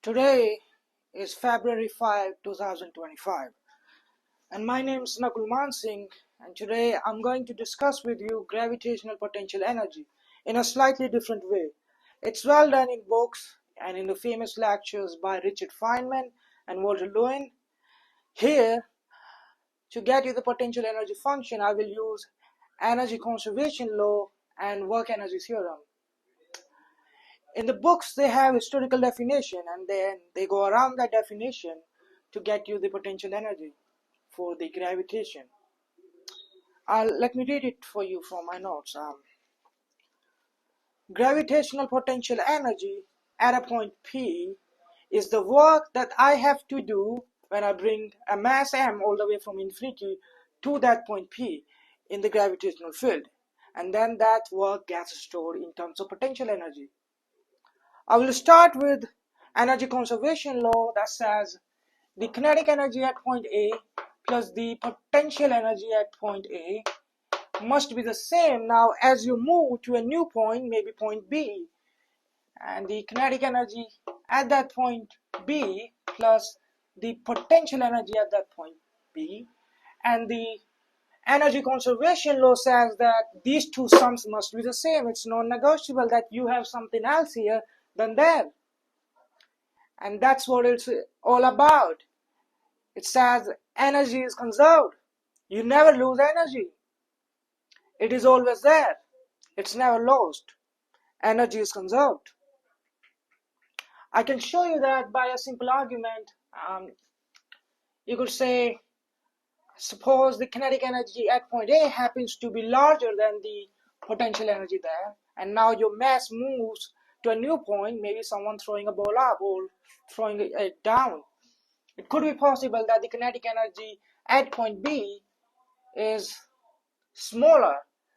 Today is February 5, 2025, and my name is Nakul Mansingh, and today I'm going to discuss with you gravitational potential energy in a slightly different way. It's well done in books and in the famous lectures by Richard Feynman and Walter Lewin. Here, to get you the potential energy function, I will use energy conservation law and work energy theorem. In the books they have historical definition, and then they go around that definition to get you the potential energy for the gravitation. Let me read it for you from my notes. Gravitational potential energy at a point P is the work that I have to do when I bring a mass m all the way from infinity to that point P in the gravitational field, and then that work gets stored in terms of potential energy. I will start with energy conservation law that says the kinetic energy at point A plus the potential energy at point A must be the same now as you move to a new point, maybe point B, and the kinetic energy at that point B plus the potential energy at that point B, and the energy conservation law says that these two sums must be the same. It's non-negotiable that you have something else here than there. And that's what it's all about. It says energy is conserved. You never lose energy. It is always there. It's never lost. Energy is conserved. I can show you that by a simple argument. You could say, suppose the kinetic energy at point A happens to be larger than the potential energy there, and now your mass moves to a new point, maybe someone throwing a ball up or throwing it down. It could be possible that the kinetic energy at point B is smaller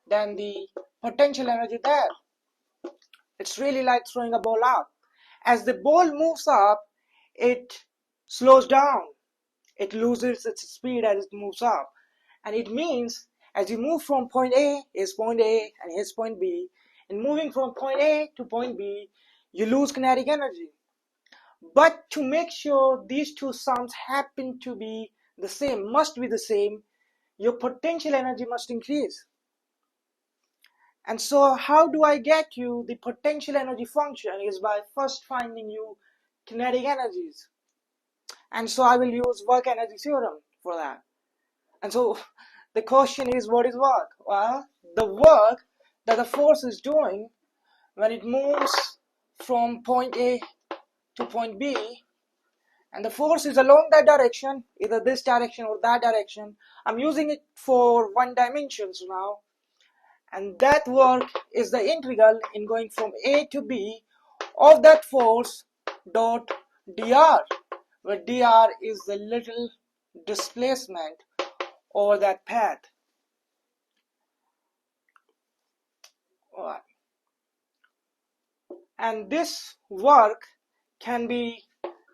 than the potential energy there. It's really like throwing a ball up. As the ball moves up, it slows down. It loses its speed as it moves up. And it means as you move from point A, here's point A and here's point B, and moving from point A to point B, you lose kinetic energy. But to make sure these two sums happen to be the same, must be the same, your potential energy must increase. And so how do I get you the potential energy function is by first finding you kinetic energies. And so I will use work energy theorem for that. And so the question is, what is work? Well, the work that the force is doing when it moves from point A to point B, and the force is along that direction, either this direction or that direction. I'm using it for one dimensions now, and that work is the integral in going from A to B of that force dot dr, where dr is the little displacement over that path. And this work can be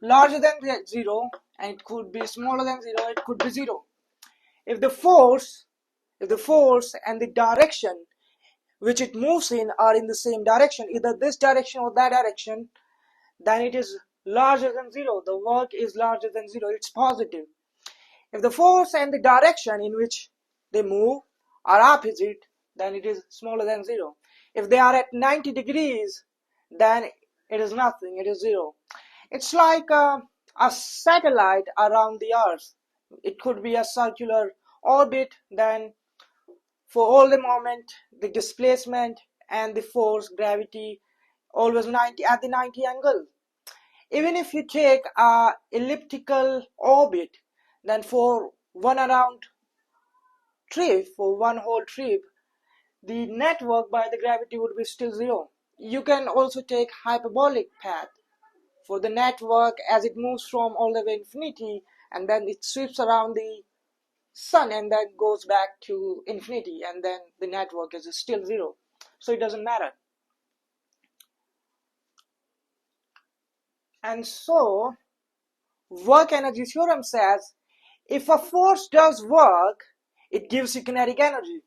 larger than 0, and it could be smaller than 0, it could be 0. If the force and the direction which it moves in are in the same direction, either this direction or that direction, then it is larger than 0. The work is larger than 0. It's positive. If the force and the direction in which they move are opposite, then it is smaller than 0. If they are at 90 degrees, then it is nothing. It is 0. It's like a satellite around the Earth. It could be a circular orbit. Then for all the moment, the displacement and the force, gravity, always 90 at the 90 angle. Even if you take a elliptical orbit, then for one whole trip, the net work by the gravity would be still 0. You can also take hyperbolic path for the network as it moves from all the way infinity, and then it sweeps around the sun and then goes back to infinity, and then the network is still 0. So it doesn't matter. And so work energy theorem says if a force does work, it gives you kinetic energy.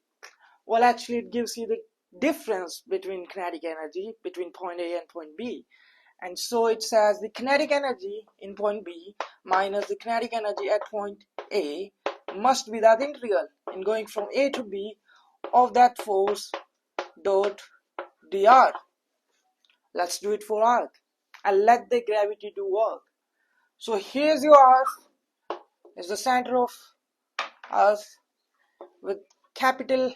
Well, actually it gives you the difference between kinetic energy between point A and point B. And so it says the kinetic energy in point B minus the kinetic energy at point A must be that integral in going from A to B of that force dot dr. Let's do it for Earth and let the gravity do work. So here's your Earth, is the center of Earth with capital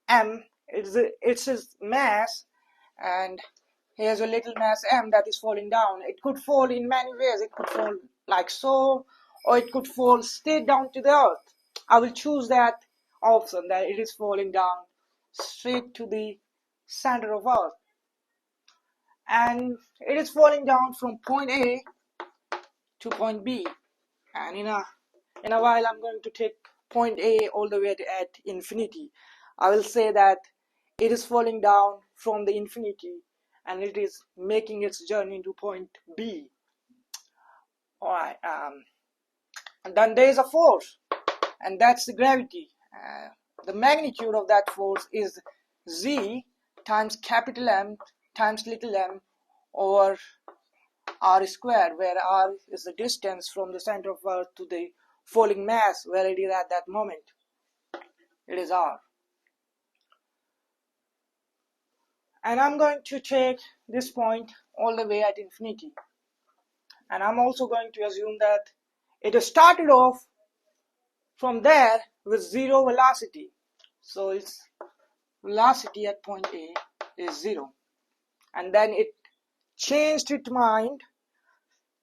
M. It's its mass, and here's a little mass m that is falling down. It could fall in many ways. It could fall like so, or it could fall straight down to the earth. I will choose that option, that it is falling down straight to the center of earth. And it is falling down from point A to point B. And in a while I'm going to take point A all the way at infinity. I will say that it is falling down from the infinity and it is making its journey to point B. Alright, and then there is a force, and that's the gravity. The magnitude of that force is Z times capital M times little m over r squared, where r is the distance from the center of earth to the falling mass where it is at that moment. It is r. And I'm going to take this point all the way at infinity. And I'm also going to assume that it started off from there with zero velocity. So its velocity at point A is 0. And then it changed its mind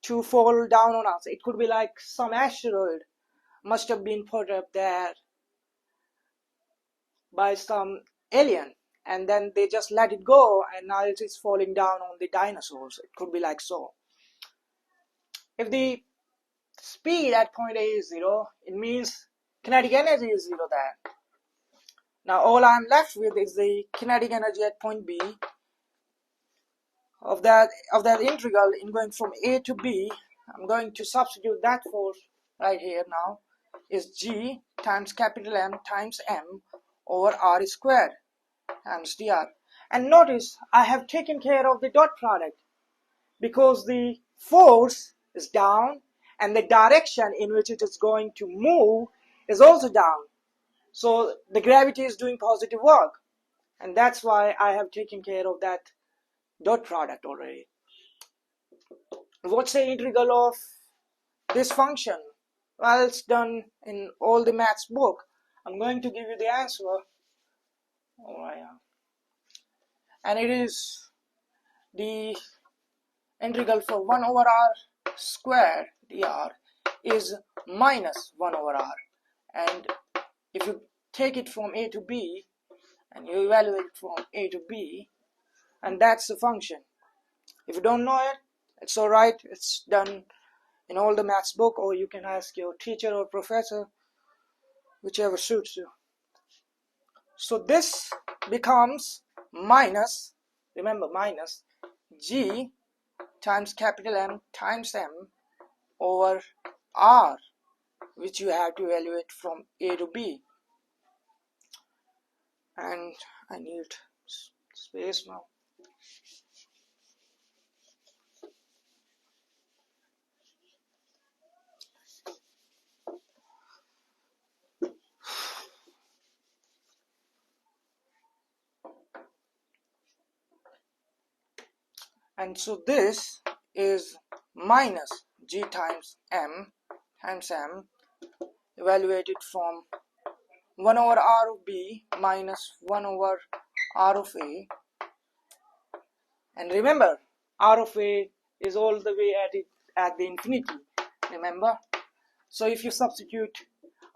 to fall down on us. It could be like some asteroid must have been put up there by some alien, and then they just let it go, and now it is falling down on the dinosaurs. It could be like so. If the speed at point A is 0, it means kinetic energy is 0 there. Now all I'm left with is the kinetic energy at point B of that integral in going from A to B. I'm going to substitute that force right here now is G times capital M times M over r squared times dr. And notice I have taken care of the dot product because the force is down and the direction in which it is going to move is also down. So the gravity is doing positive work, and that's why I have taken care of that dot product already. What's the integral of this function? Well, it's done in all the maths book. I'm going to give you the answer. And it is the integral for 1 over r squared dr is minus 1 over r. And if you take it from A to B and you evaluate it from A to B, and that's the function. If you don't know it, it's alright. It's done in all the maths book, or you can ask your teacher or professor, whichever suits you. So this becomes minus, remember minus, G times capital M times M over R, which you have to evaluate from A to B. And I need space now. And so this is minus G times M evaluated from 1 over R of B minus 1 over R of A. And remember, R of A is all the way at the infinity, remember? So if you substitute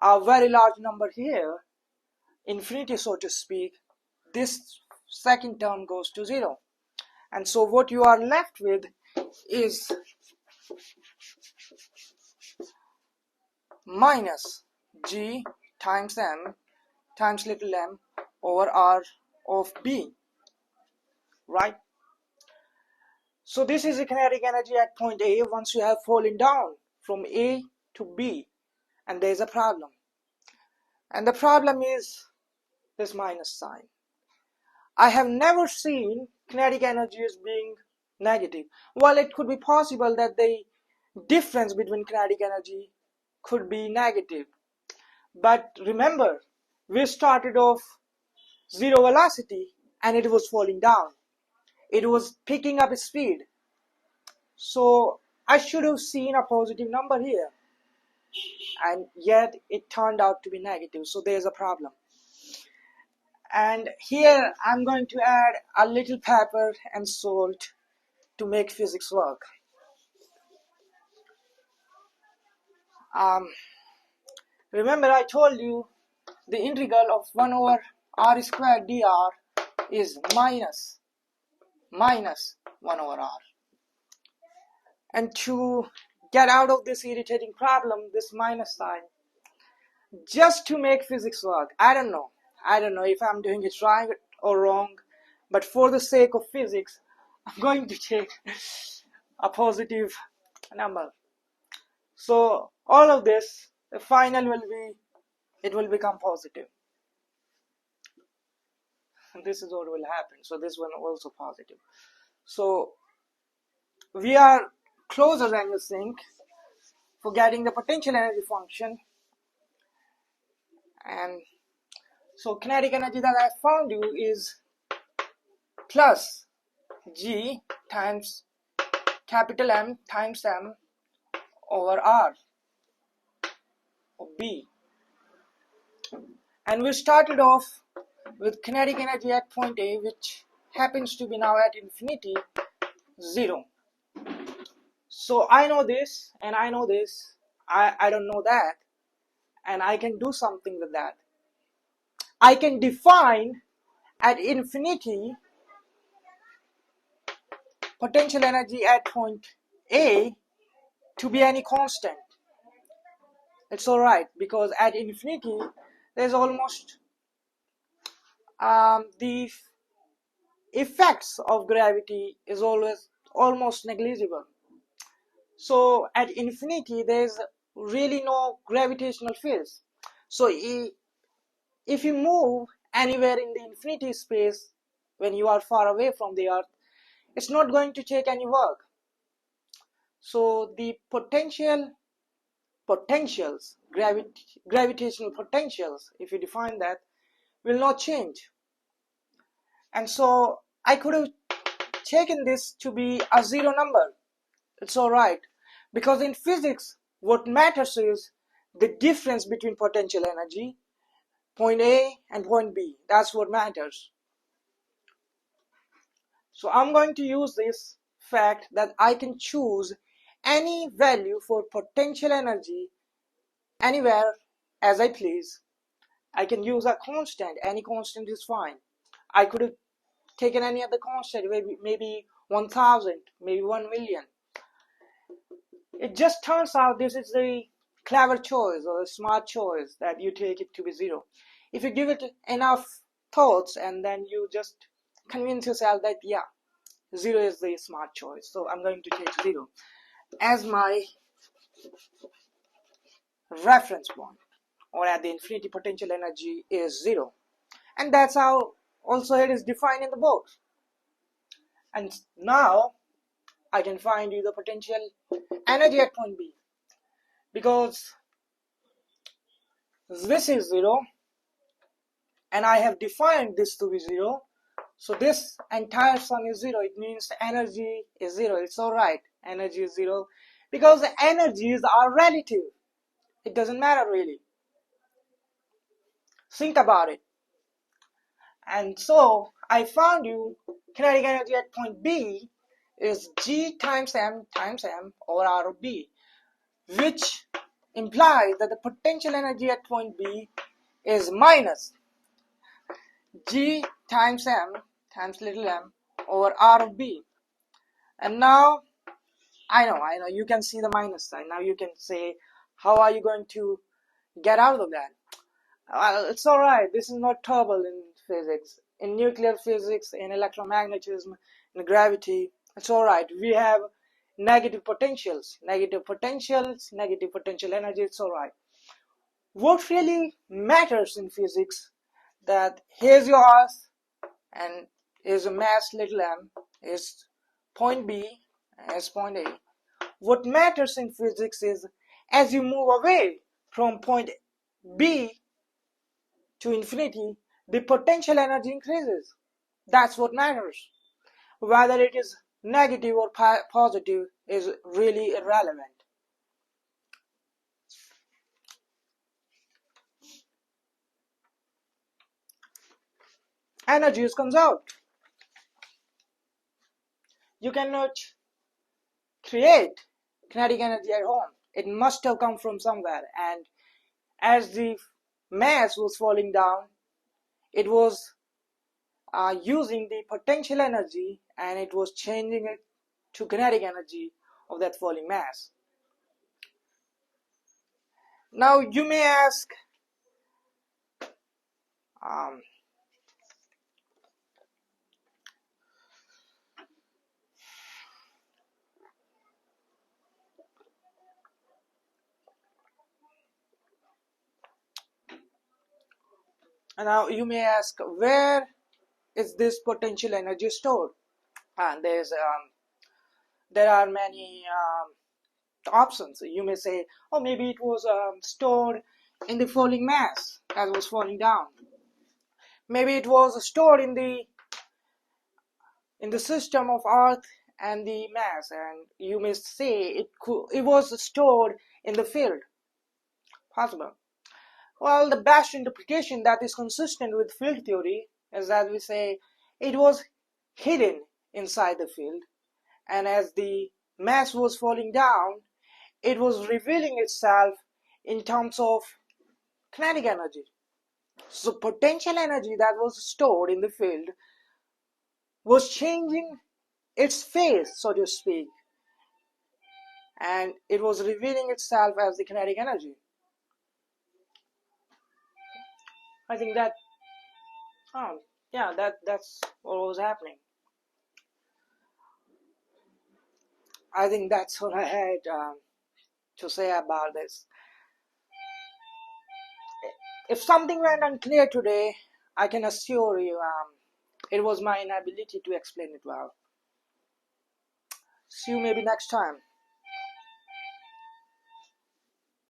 a very large number here, infinity so to speak, this second term goes to 0. And so what you are left with is minus G times M times little m over R of B, right? So this is the kinetic energy at point A once you have fallen down from A to B, and there is a problem. And the problem is this minus sign. I have never seen kinetic energy as being negative. Well, it could be possible that the difference between kinetic energy could be negative. But remember, we started off zero velocity and it was falling down. It was picking up speed. So I should have seen a positive number here. And yet it turned out to be negative. So there's a problem. And here I'm going to add a little pepper and salt to make physics work. Remember I told you the integral of 1 over r squared dr is minus 1 over r. And to get out of this irritating problem, this minus sign, just to make physics work, I don't know if I'm doing it right or wrong, but for the sake of physics, I'm going to take a positive number. So all of this, the final will be, it will become positive. And this is what will happen. So this one also positive. So we are closer than you think for getting the potential energy function. And so kinetic energy that I found you is plus G times capital M times M over R or B. And we started off with kinetic energy at point A, which happens to be now at infinity, 0. So I know this and I know this. I don't know that, and I can do something with that. I can define at infinity potential energy at point A to be any constant. It's alright, because at infinity there's almost the effects of gravity is always almost negligible. So at infinity there's really no gravitational fields. So if you move anywhere in the infinity space when you are far away from the earth, it's not going to take any work. So the potentials, gravitational potentials, if you define that, will not change. And so I could have taken this to be a zero number. It's alright, because in physics what matters is the difference between potential energy, point A and point B. That's what matters. So I'm going to use this fact that I can choose any value for potential energy anywhere as I please. I can use a constant. Any constant is fine. I could have taken any other constant, maybe 1000, maybe 1 million. It just turns out this is a clever choice or a smart choice that you take it to be 0. If you give it enough thoughts and then you just convince yourself that yeah, 0 is the smart choice. So I'm going to take 0 as my reference point, or at the infinity potential energy is 0. And that's how also it is defined in the book. And now I can find you the potential energy at point B, because this is 0 and I have defined this to be 0. So this entire sum is 0. It means the energy is 0. It's alright, energy is 0, because the energies are relative. It doesn't matter really. Think about it. And so I found you kinetic energy at point B is G times M over R of B, which implies that the potential energy at point B is minus G times M times little m over R of B. And now I know you can see the minus sign. Now you can say, how are you going to get out of that? It's alright, this is not trouble in physics. In nuclear physics, in electromagnetism, in gravity, it's alright. We have negative potential energy, it's alright. What really matters in physics, that here's your earth and here's a mass little m, is point B as point A. What matters in physics is as you move away from point B to infinity, the potential energy increases. That's what matters. Whether it is negative or positive is really irrelevant. Energy is conserved. You cannot create kinetic energy at home. It must have come from somewhere. And as the mass was falling down, it was using the potential energy and it was changing it to kinetic energy of that falling mass. Now you may ask, um, where is this potential energy stored? And there are many options. You may say, oh, maybe it was stored in the falling mass as was falling down. Maybe it was stored in the system of Earth and the mass, and you may say it was stored in the field. Possible. Well, the best interpretation that is consistent with field theory is that we say it was hidden inside the field, and as the mass was falling down, it was revealing itself in terms of kinetic energy. So potential energy that was stored in the field was changing its face, so to speak, and it was revealing itself as the kinetic energy. I think that, yeah, that's what was happening. I think that's what I had to say about this. If something went unclear today, I can assure you it was my inability to explain it well. See you maybe next time.